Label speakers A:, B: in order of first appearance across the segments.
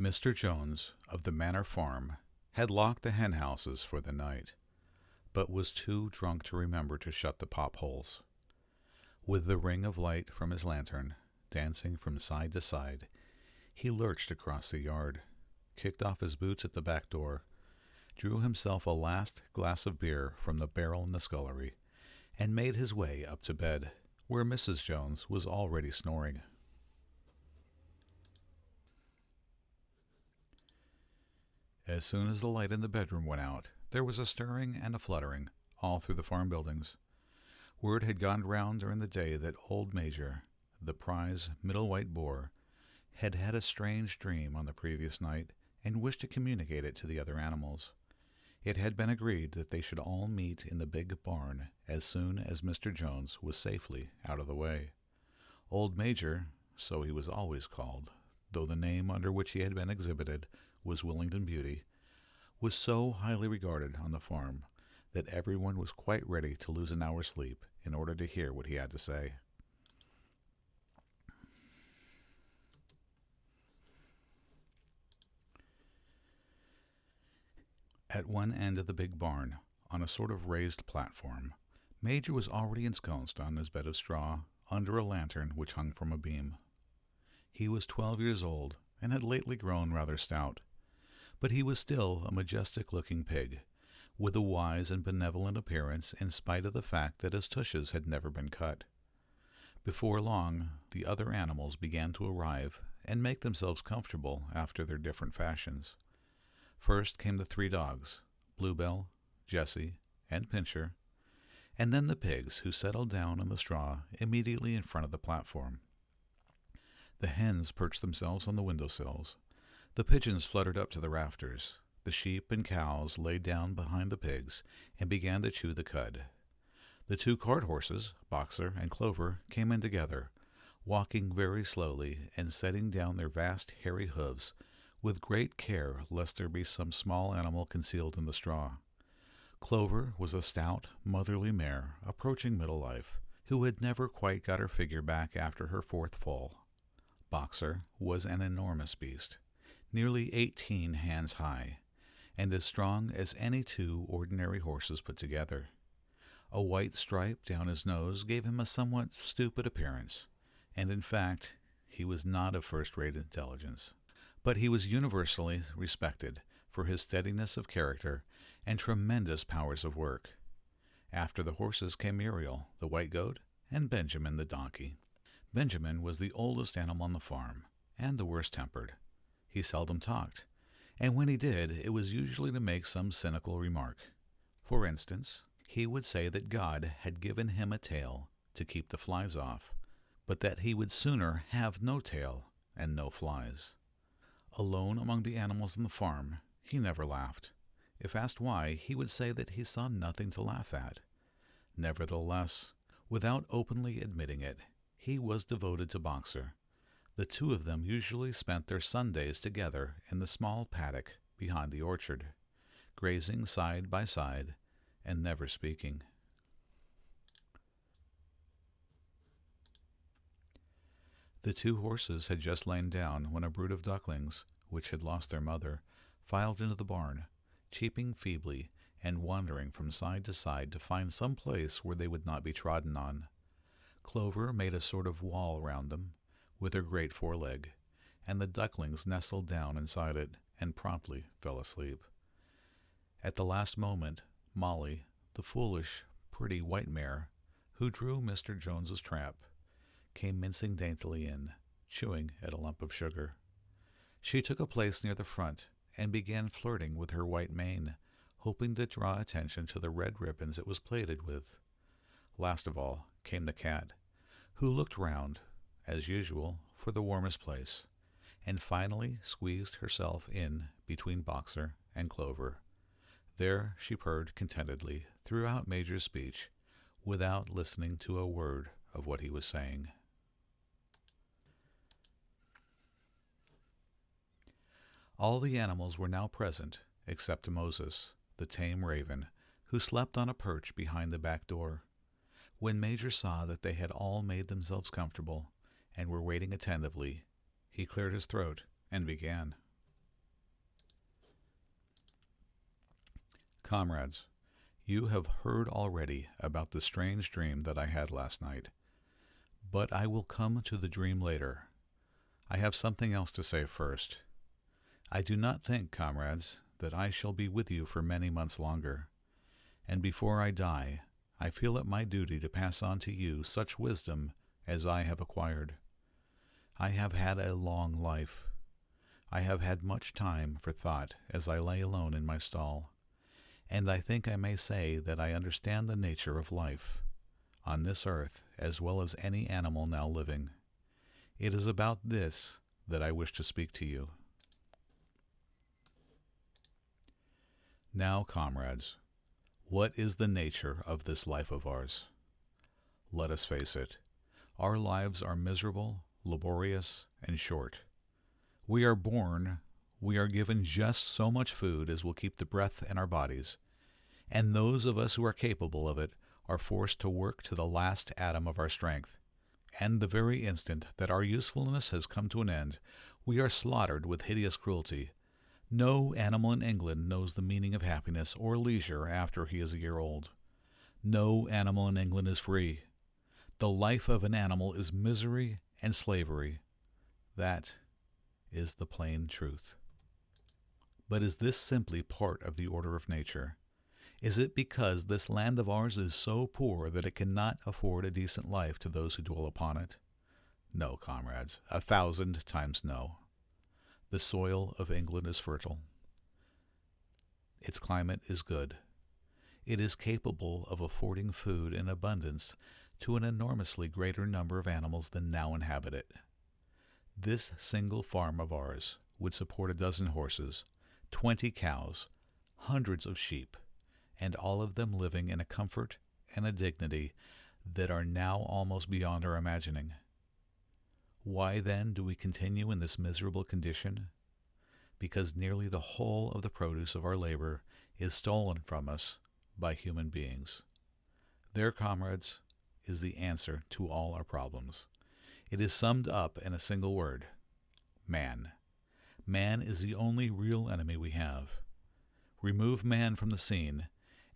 A: Mr. Jones of the Manor Farm had locked the hen houses for the night, but was too drunk to remember to shut the pop holes. With the ring of light from his lantern dancing from side to side, he lurched across the yard, kicked off his boots at the back door, drew himself a last glass of beer from the barrel in the scullery, and made his way up to bed, where Mrs. Jones was already snoring. As soon as the light in the bedroom went out, there was a stirring and a fluttering all through the farm buildings. Word had gone round during the day that old Major, the prize middle white boar, had had a strange dream on the previous night and wished to communicate it to the other animals. It had been agreed that they should all meet in the big barn as soon as Mr. Jones was safely out of the way. Old Major, so he was always called, though the name under which he had been exhibited was Willington Beauty, was so highly regarded on the farm that everyone was quite ready to lose an hour's sleep in order to hear what he had to say. At one end of the big barn, on a sort of raised platform, Major was already ensconced on his bed of straw under a lantern which hung from a beam. He was 12 years old and had lately grown rather stout, but he was still a majestic-looking pig, with a wise and benevolent appearance in spite of the fact that his tushes had never been cut. Before long, the other animals began to arrive and make themselves comfortable after their different fashions. First came the 3 dogs, Bluebell, Jessie, and Pincher, and then the pigs, who settled down on the straw immediately in front of the platform. The hens perched themselves on the windowsills. The pigeons fluttered up to the rafters. The sheep and cows lay down behind the pigs and began to chew the cud. The 2 cart horses, Boxer and Clover, came in together, walking very slowly and setting down their vast hairy hooves with great care lest there be some small animal concealed in the straw. Clover was a stout, motherly mare approaching middle life, who had never quite got her figure back after her 4th foal. Boxer was an enormous beast, nearly 18 hands high, and as strong as any 2 ordinary horses put together. A white stripe down his nose gave him a somewhat stupid appearance, and in fact he was not of first-rate intelligence. But he was universally respected for his steadiness of character and tremendous powers of work. After the horses came Muriel, the white goat, and Benjamin, the donkey. Benjamin was the oldest animal on the farm, and the worst-tempered. He seldom talked, and when he did, it was usually to make some cynical remark. For instance, he would say that God had given him a tail to keep the flies off, but that he would sooner have no tail and no flies. Alone among the animals on the farm, he never laughed. If asked why, he would say that he saw nothing to laugh at. Nevertheless, without openly admitting it, he was devoted to Boxer. The 2 of them usually spent their Sundays together in the small paddock behind the orchard, grazing side by side and never speaking. The 2 horses had just lain down when a brood of ducklings, which had lost their mother, filed into the barn, cheeping feebly and wandering from side to side to find some place where they would not be trodden on. Clover made a sort of wall round them with her great foreleg, and the ducklings nestled down inside it and promptly fell asleep. At the last moment, Molly, the foolish, pretty white mare, who drew Mr. Jones's trap, came mincing daintily in, chewing at a lump of sugar. She took a place near the front and began flirting with her white mane, hoping to draw attention to the red ribbons it was plaited with. Last of all came the cat, who looked round, as usual, for the warmest place, and finally squeezed herself in between Boxer and Clover. There she purred contentedly throughout Major's speech, without listening to a word of what he was saying. All the animals were now present, except Moses, the tame raven, who slept on a perch behind the back door. When Major saw that they had all made themselves comfortable and were waiting attentively, he cleared his throat and began. Comrades, you have heard already about the strange dream that I had last night, but I will come to the dream later. I have something else to say first. I do not think, comrades, that I shall be with you for many months longer, and before I die, I feel it my duty to pass on to you such wisdom as I have acquired. I have had a long life. I have had much time for thought as I lay alone in my stall, and I think I may say that I understand the nature of life, on this earth as well as any animal now living. It is about this that I wish to speak to you. Now, comrades, what is the nature of this life of ours? Let us face it. Our lives are miserable, laborious, and short. We are born, we are given just so much food as will keep the breath in our bodies, and those of us who are capable of it are forced to work to the last atom of our strength. And the very instant that our usefulness has come to an end, we are slaughtered with hideous cruelty. No animal in England knows the meaning of happiness or leisure after he is a year old. No animal in England is free. The life of an animal is misery and slavery. That is the plain truth. But is this simply part of the order of nature? Is it because this land of ours is so poor that it cannot afford a decent life to those who dwell upon it? No, comrades, 1,000 times no. The soil of England is fertile. Its climate is good. It is capable of affording food in abundance to an enormously greater number of animals than now inhabit it. This single farm of ours would support a dozen horses, 20 cows, hundreds of sheep, and all of them living in a comfort and a dignity that are now almost beyond our imagining. Why then do we continue in this miserable condition? Because nearly the whole of the produce of our labor is stolen from us by human beings. There, comrades, is the answer to all our problems. It is summed up in a single word: man. Man is the only real enemy we have. Remove man from the scene,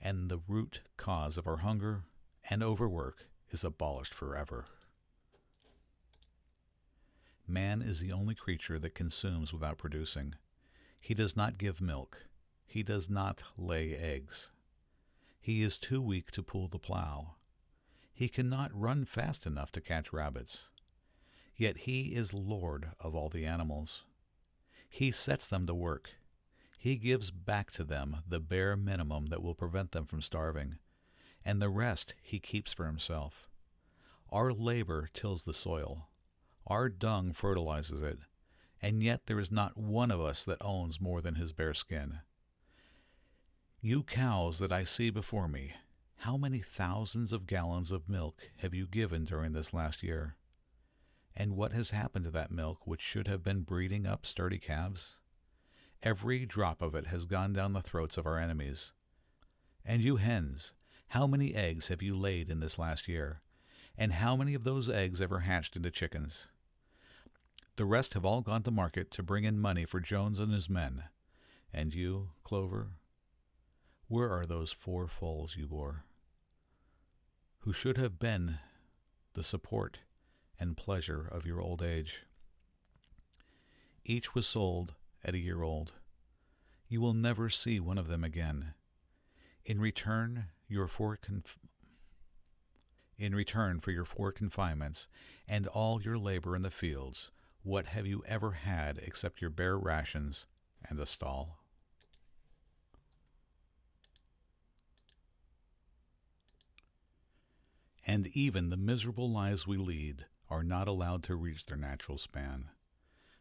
A: and the root cause of our hunger and overwork is abolished forever. Man is the only creature that consumes without producing. He does not give milk. He does not lay eggs. He is too weak to pull the plow. He cannot run fast enough to catch rabbits. Yet he is lord of all the animals. He sets them to work. He gives back to them the bare minimum that will prevent them from starving, and the rest he keeps for himself. Our labor tills the soil. Our dung fertilizes it, and yet there is not one of us that owns more than his bare skin. You cows that I see before me, how many thousands of gallons of milk have you given during this last year? And what has happened to that milk which should have been breeding up sturdy calves? Every drop of it has gone down the throats of our enemies. And you hens, how many eggs have you laid in this last year? And how many of those eggs ever hatched into chickens? The rest have all gone to market to bring in money for Jones and his men. And you, Clover, where are those 4 foals you bore, who should have been the support and pleasure of your old age? Each was sold at a year old. You will never see one of them again. In return for your 4 confinements and all your labor in the fields, what have you ever had except your bare rations and a stall? And even the miserable lives we lead are not allowed to reach their natural span.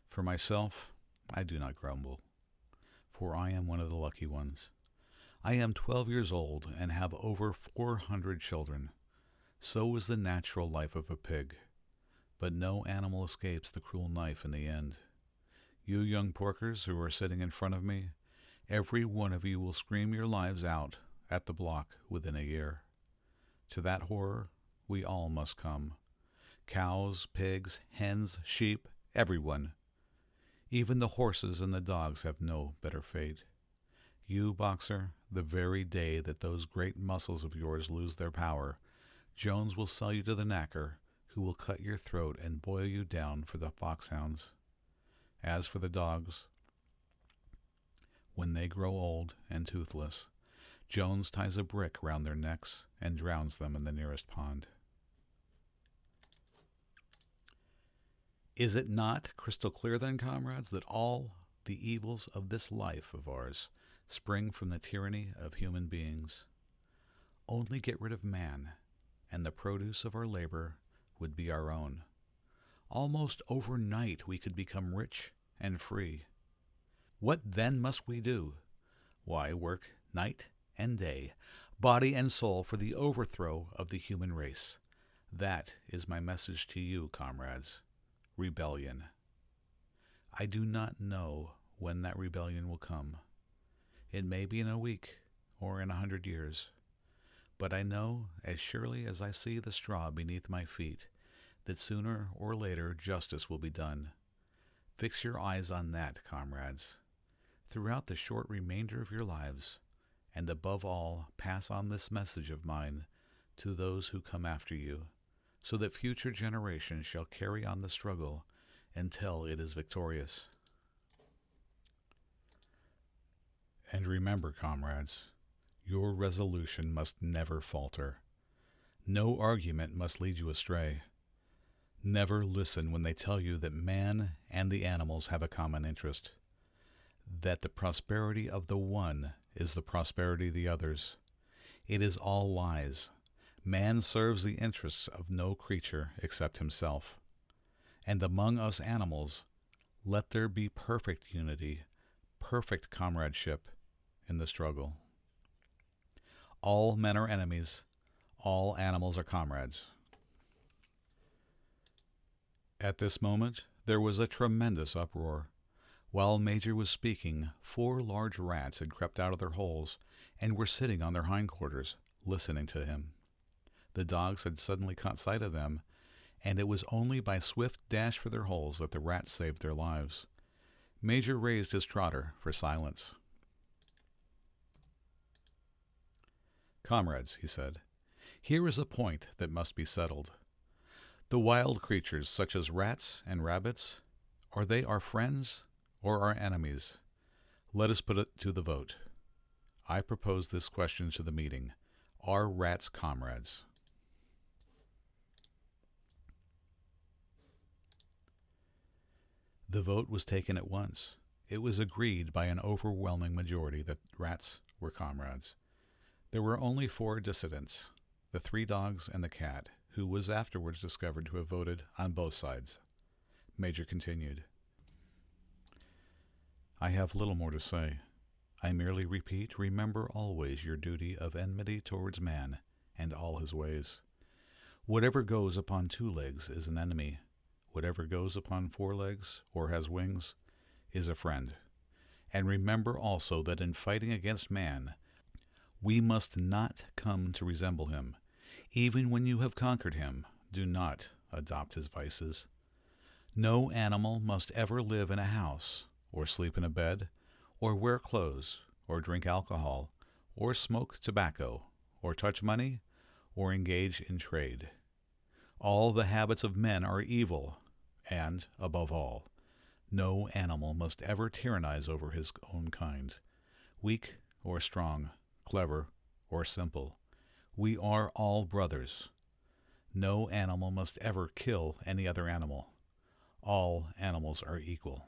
A: For myself, I do not grumble, for I am one of the lucky ones. I am 12 years old and have over 400 children. So is the natural life of a pig, but no animal escapes the cruel knife in the end. You young porkers who are sitting in front of me, every one of you will scream your lives out at the block within a year. To that horror we all must come. Cows, pigs, hens, sheep, everyone. Even the horses and the dogs have no better fate. You, Boxer, the very day that those great muscles of yours lose their power, Jones will sell you to the knacker, who will cut your throat and boil you down for the foxhounds. As for the dogs, when they grow old and toothless, Jones ties a brick round their necks and drowns them in the nearest pond. Is it not crystal clear then, comrades, that all the evils of this life of ours spring from the tyranny of human beings? Only get rid of man, and the produce of our labor would be our own. Almost overnight we could become rich and free. What then must we do? Why, work night and day, body and soul, for the overthrow of the human race. That is my message to you, comrades. Rebellion. I do not know when that rebellion will come. It may be in a week or in 100 years. But I know, as surely as I see the straw beneath my feet, that sooner or later justice will be done. Fix your eyes on that, comrades. Throughout the short remainder of your lives, and above all, pass on this message of mine to those who come after you, so that future generations shall carry on the struggle until it is victorious. And remember, comrades, your resolution must never falter. No argument must lead you astray. Never listen when they tell you that man and the animals have a common interest, that the prosperity of the one is the prosperity of the others. It is all lies. Man serves the interests of no creature except himself. And among us animals, let there be perfect unity, perfect comradeship in the struggle. All men are enemies, all animals are comrades. At this moment, there was a tremendous uproar. While Major was speaking, 4 large rats had crept out of their holes and were sitting on their hindquarters, listening to him. The dogs had suddenly caught sight of them, and it was only by swift dash for their holes that the rats saved their lives. Major raised his trotter for silence. "Comrades," he said, "here is a point that must be settled. The wild creatures, such as rats and rabbits, are they our friends or our enemies? Let us put it to the vote. I propose this question to the meeting. Are rats comrades?" The vote was taken at once. It was agreed by an overwhelming majority that rats were comrades. There were only 4 dissidents, the 3 dogs and the cat, who was afterwards discovered to have voted on both sides. Major continued, "I have little more to say. I merely repeat, remember always your duty of enmity towards man and all his ways. Whatever goes upon 2 legs is an enemy. Whatever goes upon 4 legs or has wings is a friend. And remember also that in fighting against man, we must not come to resemble him. Even when you have conquered him, do not adopt his vices. No animal must ever live in a house, or sleep in a bed, or wear clothes, or drink alcohol, or smoke tobacco, or touch money, or engage in trade. All the habits of men are evil, and, above all, no animal must ever tyrannize over his own kind, weak or strong, clever or simple. We are all brothers. No animal must ever kill any other animal. All animals are equal."